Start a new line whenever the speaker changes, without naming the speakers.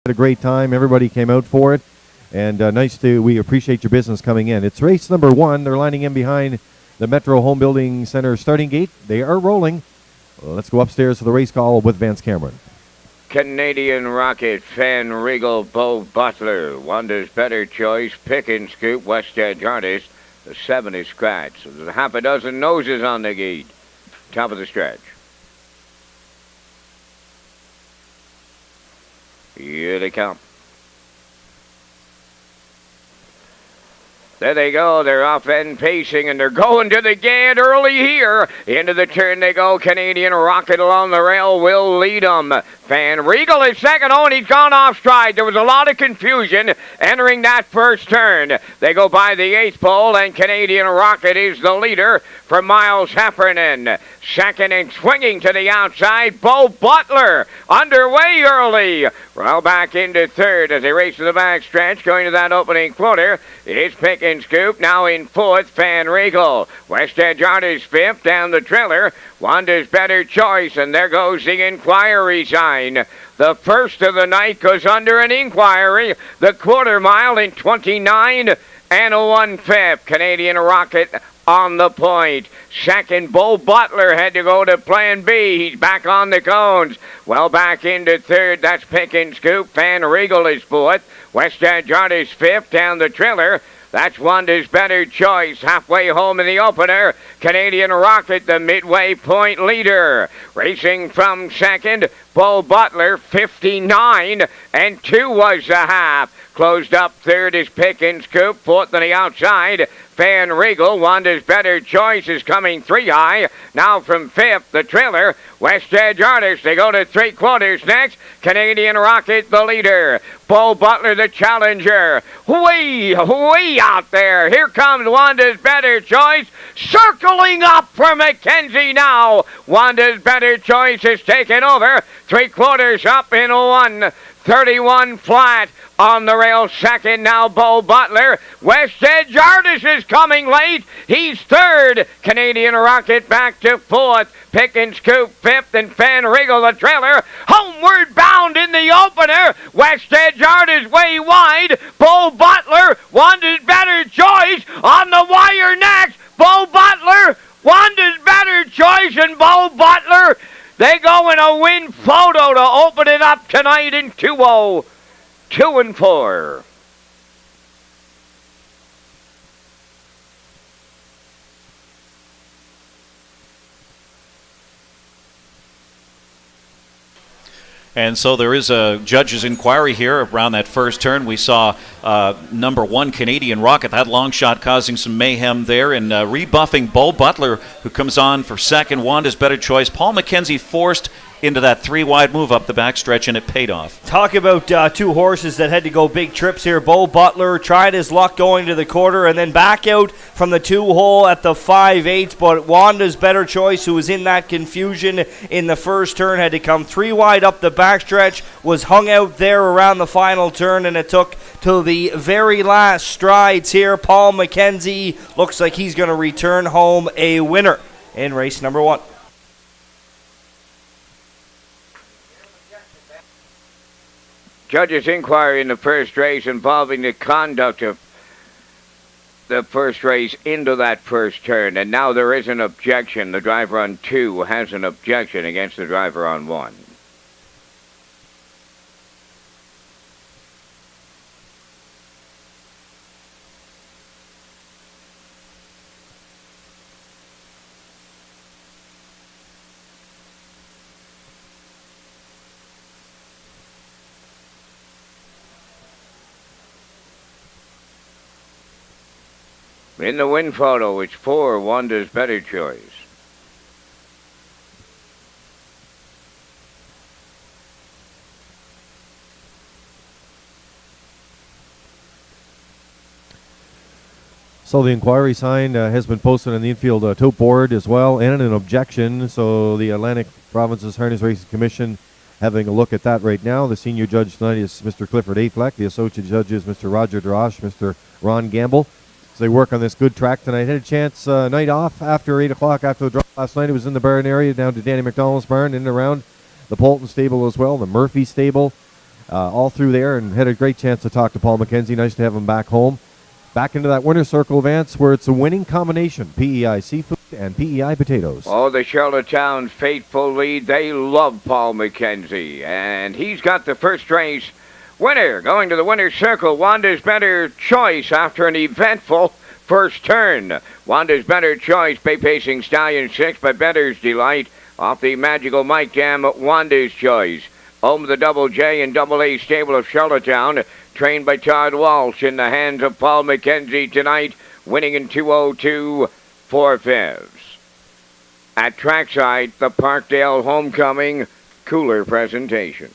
Had a great time. Everybody came out for it. And we appreciate your business coming in. It's race number 1. They're lining in behind the Metro Home Building Center starting gate. They are rolling. Let's go upstairs to the race call with Vance Cameron.
Canadian Rocket, Fan Regal, Bo Butler. Wonder's Better Choice, Pick and Scoop, West Edge Artist. The 7 is scratched. So there's a half a dozen noses on the gate. Top of the stretch. Here they come. There they go. They're off and pacing, and they're going to the gate early here. Into the turn they go. Canadian Rocket along the rail will lead them. Fan Regal is second. Oh, and he's gone off stride. There was a lot of confusion entering that first turn. They go by the 8th pole, and Canadian Rocket is the leader for Miles Heffernan. Second and swinging to the outside, Bo Butler underway early. Well, back into third as they race to the back stretch, going to that opening quarter. It's Pick and Scoop, now in 4th, Fan Regal. West Edge Artist 5th, down the trailer. Wonder's Better Choice, and there goes the inquiry sign. The first of the night goes under an inquiry. The quarter mile in 29 and a 1/5. Canadian Rocket on the point. Second, Bo Butler had to go to plan B. He's back on the cones. Well, back into third. That's Pick and Scoop. Fan Regal is 4th. West Edge Artist 5th, down the trailer. That's Wonder's Better Choice. Halfway home in the opener. Canadian Rocket, the midway point leader. Racing from second, Bo Butler, 59 and 2 was the half. Closed up third is Pick and Scoop. 4th on the outside, Fan Regal. Wonder's Better Choice is coming 3 high. Now from 5th, the trailer. West Edge Artist, they go to 3/4 next. Canadian Rocket, the leader. Bo Butler, the challenger. Way out there. Here comes Wonder's Better Choice. Circling up for Mackenzie now. Wonder's Better Choice is taken over. 3/4 up in 1:31 flat. On the rail, second now, Bo Butler. West Edge Artist is coming late. He's third. Canadian Rocket back to 4th. Pick and Scoop 5th, and Fan Regal the trailer. Homeward bound in the opener. West Edge Artist way wide. Bo Butler, Wonder's Better Choice on the wire next. Bo Butler, Wonder's Better Choice, and Bo Butler. They go in a win photo to open it up tonight in 2-0. 2 and 4.
And so there is a judge's inquiry here around that first turn. We saw number 1 Canadian Rocket, that long shot causing some mayhem there, and rebuffing Bo Butler, who comes on for second. Wonder's Better Choice. Paul McKenzie forced into that 3-wide move up the backstretch, and it paid off.
Talk about 2 horses that had to go big trips here. Bo Butler tried his luck going to the quarter and then back out from the 2-hole at the 5/8, but Wonder's Better Choice, who was in that confusion in the first turn, had to come 3 wide up the backstretch, was hung out there around the final turn, and it took till the very last strides here. Paul McKenzie looks like he's going to return home a winner in race number 1.
Judge's inquiry in the first race involving the conduct of the first race into that first turn. And now there is an objection. The driver on 2 has an objection against the driver on 1. In the win photo, it's 4 Wonder's Better Choice.
So the inquiry sign has been posted on the infield tote board as well, and an objection. So the Atlantic Provinces Harness Racing Commission having a look at that right now. The senior judge tonight is Mr. Clifford Afleck. The associate judge is Mr. Roger Drosh, Mr. Ron Gamble. They work on this good track tonight. Had a chance night off after 8 o'clock after the drop last night. It was in the barn area down to Danny McDonald's barn, in and around the Polton stable as well, the Murphy stable. all through there, and had a great chance to talk to Paul McKenzie. Nice to have him back home. Back into that winner's circle, Vance, where it's a winning combination, PEI seafood and PEI potatoes.
Oh, the Charlottetown faithful lead. They love Paul McKenzie. And he's got the first race winner. Going to the winner's circle, Wanda's Better Choice after an eventful first turn. Wanda's Better Choice, pacing Stallion 6 by Better's Delight. Off the Magical Mike Dam, Wanda's Choice. Home of the Double J and Double A stable of Charlottetown, trained by Todd Walsh, in the hands of Paul McKenzie tonight, winning in 2:02 4/5. At trackside, the Parkdale Homecoming Cooler presentation.